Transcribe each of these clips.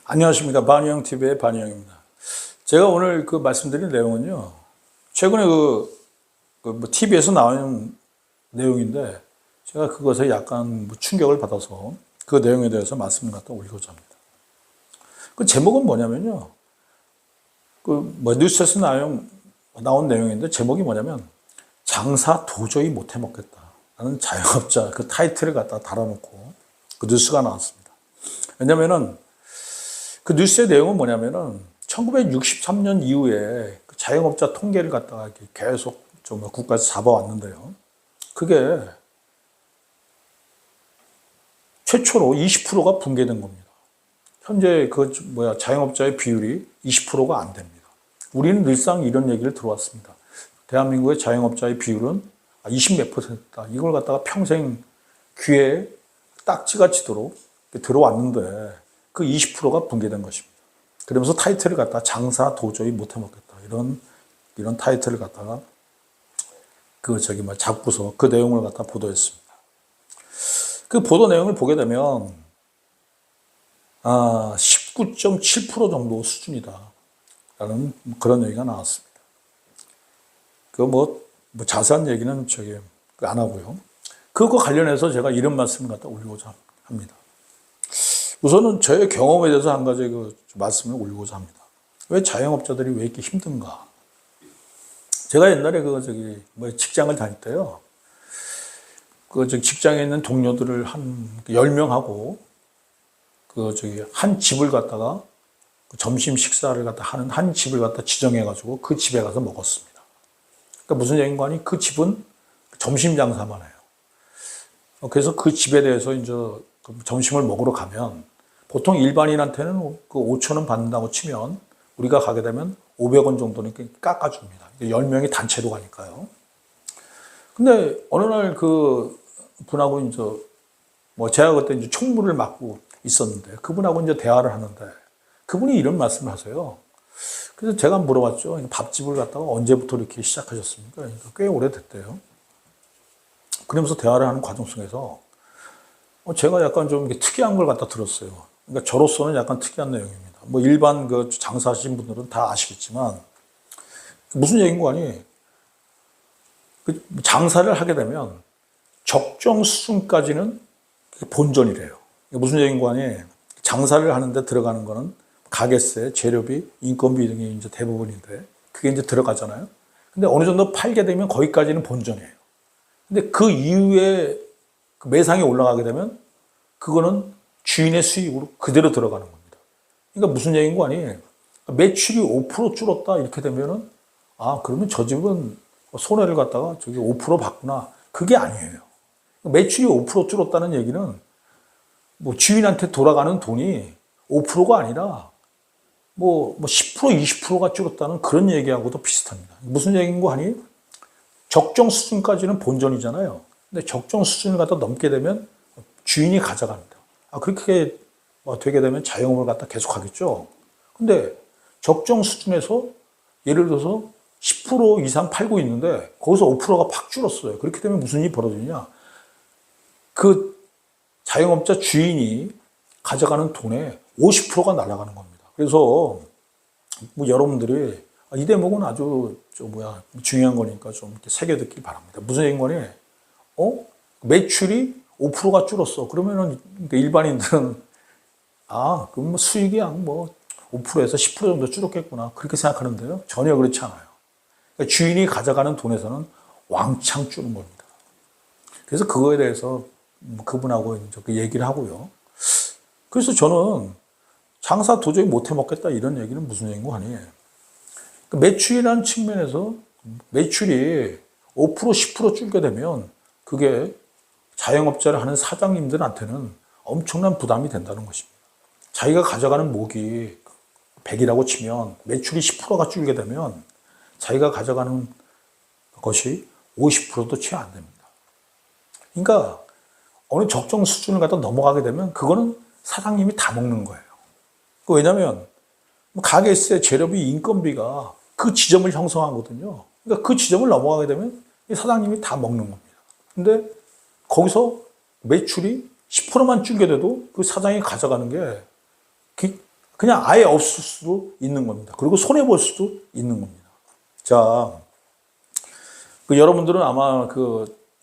안녕하십니까. 반유형TV의 반유형입니다. 제가 오늘 말씀드릴 내용은요, 최근에 TV에서 나오는 내용인데, 제가 그것에 약간 충격을 받아서 그 내용에 대해서 말씀을 갖다 올리고자 합니다. 그 제목은 뭐냐면요, 뉴스에서 나온 내용인데, 제목이 뭐냐면, 장사 도저히 못해 먹겠다 라는 자영업자 그 타이틀을 갖다 달아놓고 그 뉴스가 나왔습니다. 왜냐면은, 그 뉴스의 내용은 뭐냐면은 1963년 이후에 그 자영업자 통계를 갖다가 계속 좀 국가에서 잡아왔는데요. 그게 최초로 20%가 붕괴된 겁니다. 현재 자영업자의 비율이 20%가 안 됩니다. 우리는 늘상 이런 얘기를 들어왔습니다. 대한민국의 자영업자의 비율은 20몇 %다. 이걸 갖다가 평생 귀에 딱지가 치도록 들어왔는데 그 20%가 붕괴된 것입니다. 그러면서 타이틀을 갖다가 장사 도저히 못해 먹겠다. 이런 타이틀을 갖다가 잡고서 그 내용을 갖다 보도했습니다. 그 보도 내용을 보게 되면 19.7% 정도 수준이다. 라는 그런 얘기가 나왔습니다. 자세한 얘기는 안 하고요. 그거 관련해서 제가 이런 말씀을 갖다 올리고자 합니다. 우선은 저의 경험에 대해서 한 가지 말씀을 올리고자 합니다. 왜 자영업자들이 왜 이렇게 힘든가? 제가 옛날에 직장을 다닐 때요. 직장에 있는 동료들을 한 10명하고 한 집을 갖다가 점심 식사를 갖다 하는 한 집을 갖다 지정해가지고 그 집에 가서 먹었습니다. 그러니까 무슨 얘기인가 하니 그 집은 점심 장사만 해요. 그래서 그 집에 대해서 이제 점심을 먹으러 가면 보통 일반인한테는 5,000원 받는다고 치면 우리가 가게 되면 500원 정도는 깎아줍니다. 10명이 단체로 가니까요. 근데 어느 날 그 분하고 제가 그때 총무를 맡고 있었는데 그분하고 대화를 하는데 그분이 이런 말씀을 하세요. 그래서 제가 물어봤죠. 밥집을 갖다가 언제부터 이렇게 시작하셨습니까? 그러니까 꽤 오래됐대요. 그러면서 대화를 하는 과정 속에서 제가 약간 좀 특이한 걸 갖다 들었어요. 그러니까 저로서는 약간 특이한 내용입니다. 일반 장사하시는 분들은 다 아시겠지만, 무슨 얘기인 거 아니? 장사를 하게 되면 적정 수준까지는 본전이래요. 무슨 얘기인 거 아니? 장사를 하는데 들어가는 거는 가게세, 재료비, 인건비 등이 이제 대부분인데, 그게 이제 들어가잖아요. 근데 어느 정도 팔게 되면 거기까지는 본전이에요. 근데 그 이후에 매상이 올라가게 되면 그거는 주인의 수익으로 그대로 들어가는 겁니다. 그러니까 무슨 얘기인 거 아니에요? 매출이 5% 줄었다 이렇게 되면은 그러면 저 집은 손해를 갖다가 5% 받구나. 그게 아니에요. 매출이 5% 줄었다는 얘기는 주인한테 돌아가는 돈이 5%가 아니라 10% 20%가 줄었다는 그런 얘기하고도 비슷합니다. 무슨 얘기인 거 아니? 적정 수준까지는 본전이잖아요. 근데 적정 수준을 갖다 넘게 되면 주인이 가져갑니다. 그렇게 되게 되면 자영업을 갖다 계속 하겠죠. 근데 적정 수준에서 예를 들어서 10% 이상 팔고 있는데 거기서 5%가 팍 줄었어요. 그렇게 되면 무슨 일이 벌어지냐? 그 자영업자 주인이 가져가는 돈의 50%가 날아가는 겁니다. 그래서 여러분들이 이 대목은 아주 중요한 거니까 좀 이렇게 새겨듣기 바랍니다. 무슨 얘기인 거니? 매출이 5%가 줄었어. 그러면은 일반인들은 그럼 수익이 5%에서 10% 정도 줄었겠구나. 그렇게 생각하는데요. 전혀 그렇지 않아요. 그러니까 주인이 가져가는 돈에서는 왕창 줄은 겁니다. 그래서 그거에 대해서 그분하고 이제 그 얘기를 하고요. 그래서 저는 장사 도저히 못해 먹겠다 이런 얘기는 무슨 얘기인 거 아니에요. 매출이라는 측면에서 매출이 5% 10% 줄게 되면 그게 자영업자를 하는 사장님들한테는 엄청난 부담이 된다는 것입니다. 자기가 가져가는 목이 100이라고 치면 매출이 10%가 줄게 되면 자기가 가져가는 것이 50%도 채 안 됩니다. 그러니까 어느 적정 수준을 갖다 넘어가게 되면 그거는 사장님이 다 먹는 거예요. 왜냐하면 가게세, 재료비, 인건비가 그 지점을 형성하거든요. 그러니까 그 지점을 넘어가게 되면 사장님이 다 먹는 겁니다. 근데 거기서 매출이 10%만 줄게 돼도 그 사장이 가져가는 게 그냥 아예 없을 수도 있는 겁니다. 그리고 손해볼 수도 있는 겁니다. 자, 여러분들은 아마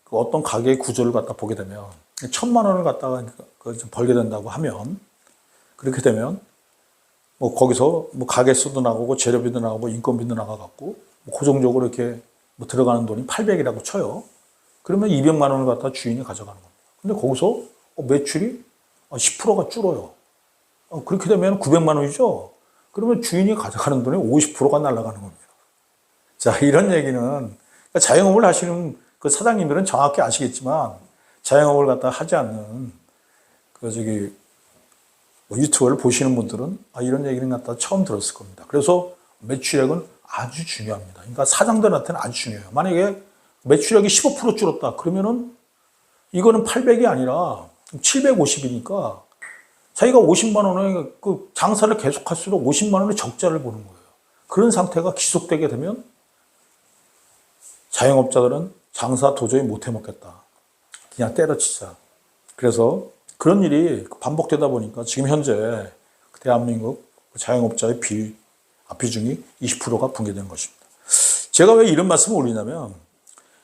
어떤 가게의 구조를 갖다 보게 되면 1,000만 원을 갖다가 벌게 된다고 하면 그렇게 되면 뭐 거기서 뭐 가게수도 나가고 재료비도 나가고 인건비도 나가갖고 뭐 고정적으로 이렇게 뭐 들어가는 돈이 800이라고 쳐요. 그러면 200만 원을 갖다 주인이 가져가는 겁니다. 근데 거기서 매출이 10%가 줄어요. 그렇게 되면 900만 원이죠. 그러면 주인이 가져가는 돈의 50%가 날아가는 겁니다. 자, 이런 얘기는 자영업을 하시는 그 사장님들은 정확히 아시겠지만 자영업을 갖다 하지 않는 뭐 유튜브를 보시는 분들은 이런 얘기를 갖다 처음 들었을 겁니다. 그래서 매출액은 아주 중요합니다. 그러니까 사장들한테는 아주 중요해요. 만약에 매출액이 15% 줄었다 그러면은 이거는 800이 아니라 750이니까 자기가 50만 원에 그 장사를 계속할수록 50만 원의 적자를 보는 거예요. 그런 상태가 지속되게 되면 자영업자들은 장사 도저히 못 해먹겠다. 그냥 때려치자. 그래서 그런 일이 반복되다 보니까 지금 현재 대한민국 자영업자의 비중이 20%가 붕괴된 것입니다. 제가 왜 이런 말씀을 올리냐면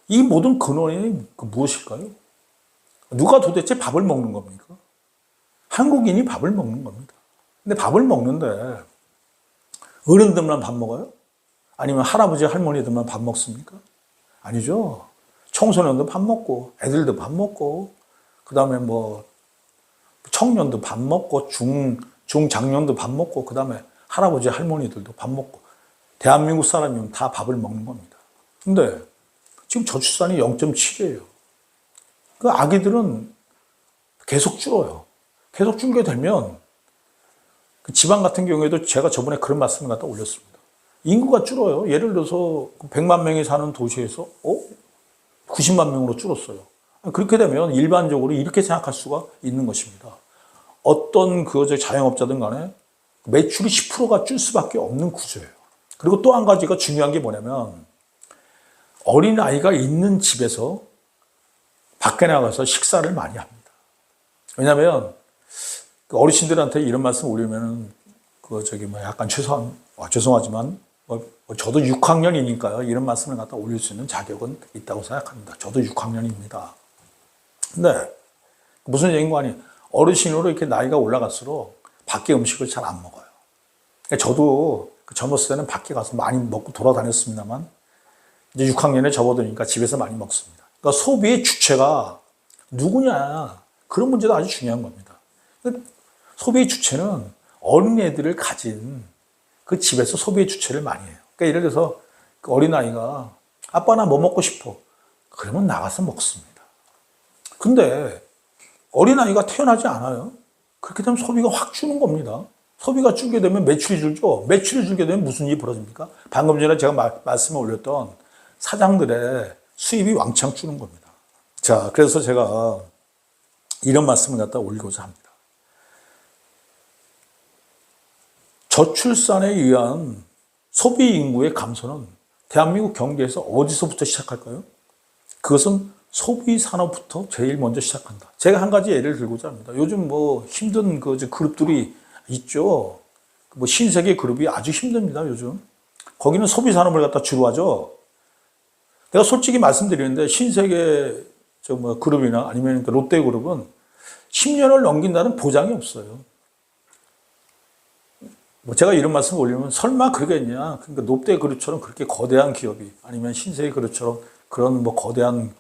이 모든 근원이 무엇일까요? 누가 도대체 밥을 먹는 겁니까? 한국인이 밥을 먹는 겁니다. 근데 밥을 먹는데 어른들만 밥 먹어요? 아니면 할아버지 할머니들만 밥 먹습니까? 아니죠. 청소년도 밥 먹고 애들도 밥 먹고 그 다음에 뭐 청년도 밥 먹고 중장년도 밥 먹고 그 다음에 할아버지 할머니들도 밥 먹고 대한민국 사람이면 다 밥을 먹는 겁니다. 근데 지금 저출산이 0.7이에요. 그 아기들은 계속 줄어요. 계속 줄게 되면 그 지방 같은 경우에도 제가 저번에 그런 말씀을 갖다 올렸습니다. 인구가 줄어요. 예를 들어서 100만 명이 사는 도시에서 90만 명으로 줄었어요. 그렇게 되면 일반적으로 이렇게 생각할 수가 있는 것입니다. 어떤 자영업자든 간에 매출이 10%가 줄 수밖에 없는 구조예요. 그리고 또 한 가지가 중요한 게 뭐냐면 어린아이가 있는 집에서 밖에 나가서 식사를 많이 합니다. 왜냐하면 어르신들한테 이런 말씀 올리면은 약간 죄송하지만 저도 6학년이니까요. 이런 말씀을 갖다 올릴 수 있는 자격은 있다고 생각합니다. 저도 6학년입니다. 근데 무슨 얘기인 거 아니에요? 어르신으로 이렇게 나이가 올라갈수록 밖에 음식을 잘 안 먹어요. 저도 젊었을 때는 밖에 가서 많이 먹고 돌아다녔습니다만 이제 6학년에 접어드니까 집에서 많이 먹습니다. 그러니까 소비의 주체가 누구냐 그런 문제도 아주 중요한 겁니다. 소비의 주체는 어린애들을 가진 그 집에서 소비의 주체를 많이 해요. 그러니까 예를 들어서 그 어린아이가 아빠 나 뭐 먹고 싶어. 그러면 나가서 먹습니다. 근데 어린아이가 태어나지 않아요. 그렇게 되면 소비가 확 주는 겁니다. 소비가 줄게 되면 매출이 줄죠. 매출이 줄게 되면 무슨 일이 벌어집니까? 방금 전에 제가 말씀을 올렸던 사장들의 수입이 왕창 주는 겁니다. 자, 그래서 제가 이런 말씀을 갖다 올리고자 합니다. 저출산에 의한 소비 인구의 감소는 대한민국 경제에서 어디서부터 시작할까요? 그것은 소비 산업부터 제일 먼저 시작한다. 제가 한 가지 예를 들고자 합니다. 요즘 뭐 힘든 그룹들이 있죠. 뭐 신세계 그룹이 아주 힘듭니다, 요즘. 거기는 소비 산업을 갖다 주로 하죠. 내가 솔직히 말씀드리는데 신세계 그룹이나 아니면 롯데 그룹은 10년을 넘긴다는 보장이 없어요. 뭐 제가 이런 말씀을 올리면 설마 그러겠냐. 그러니까 롯데 그룹처럼 그렇게 거대한 기업이 아니면 신세계 그룹처럼 그런 뭐 거대한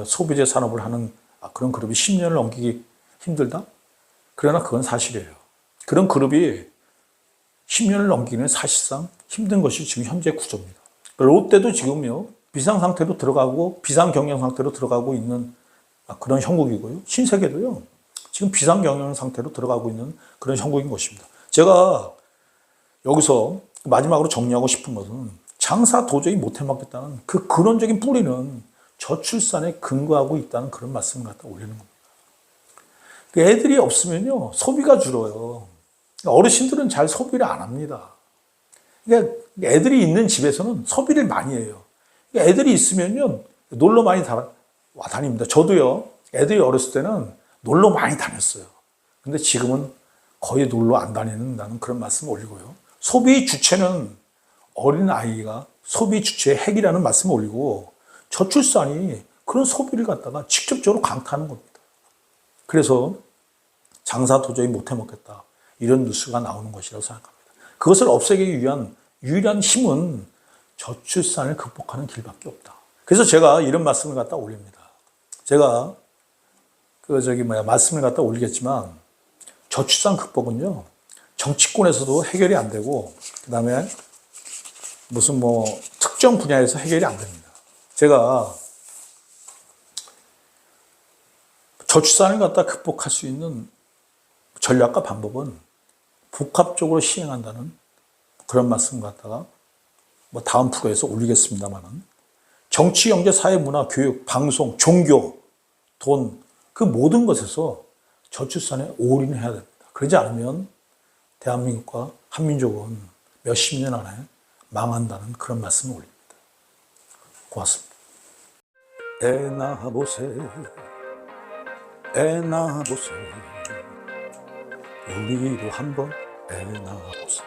소비재 산업을 하는 그런 그룹이 10년을 넘기기 힘들다? 그러나 그건 사실이에요. 그런 그룹이 10년을 넘기는 사실상 힘든 것이 지금 현재 구조입니다. 롯데도 지금요, 비상 상태로 들어가고 비상 경영 상태로 들어가고 있는 그런 형국이고요. 신세계도요. 지금 비상경영 상태로 들어가고 있는 그런 형국인 것입니다. 제가 여기서 마지막으로 정리하고 싶은 것은 장사 도저히 못 해먹겠다는 그 근원적인 뿌리는 저출산에 근거하고 있다는 그런 말씀을 갖다 올리는 겁니다. 애들이 없으면요, 소비가 줄어요. 어르신들은 잘 소비를 안 합니다. 그러니까 애들이 있는 집에서는 소비를 많이 해요. 애들이 있으면요, 놀러 많이 다닙니다. 저도요, 애들이 어렸을 때는 놀러 많이 다녔어요. 근데 지금은 거의 놀러 안 다니는다는 그런 말씀을 올리고요. 소비 주체는 어린 아이가 소비 주체의 핵이라는 말씀을 올리고 저출산이 그런 소비를 갖다가 직접적으로 강타하는 겁니다. 그래서 장사 도저히 못 해먹겠다. 이런 뉴스가 나오는 것이라고 생각합니다. 그것을 없애기 위한 유일한 힘은 저출산을 극복하는 길밖에 없다. 그래서 제가 이런 말씀을 갖다 올립니다. 제가 말씀을 갖다 올리겠지만 저출산 극복은요, 정치권에서도 해결이 안 되고, 그 다음에 무슨 특정 분야에서 해결이 안 됩니다. 제가 저출산을 갖다 극복할 수 있는 전략과 방법은 복합적으로 시행한다는 그런 말씀 갖다가 다음 프로에서 올리겠습니다만은, 정치, 경제, 사회, 문화, 교육, 방송, 종교, 돈, 그 모든 것에서 저출산에 올인해야 됩니다. 그러지 않으면 대한민국과 한민족은 몇십 년 안에 망한다는 그런 말씀을 올립니다. 고맙습니다. 애 낳아보세, 애 낳아보세, 우리도 한번 애 낳아보세.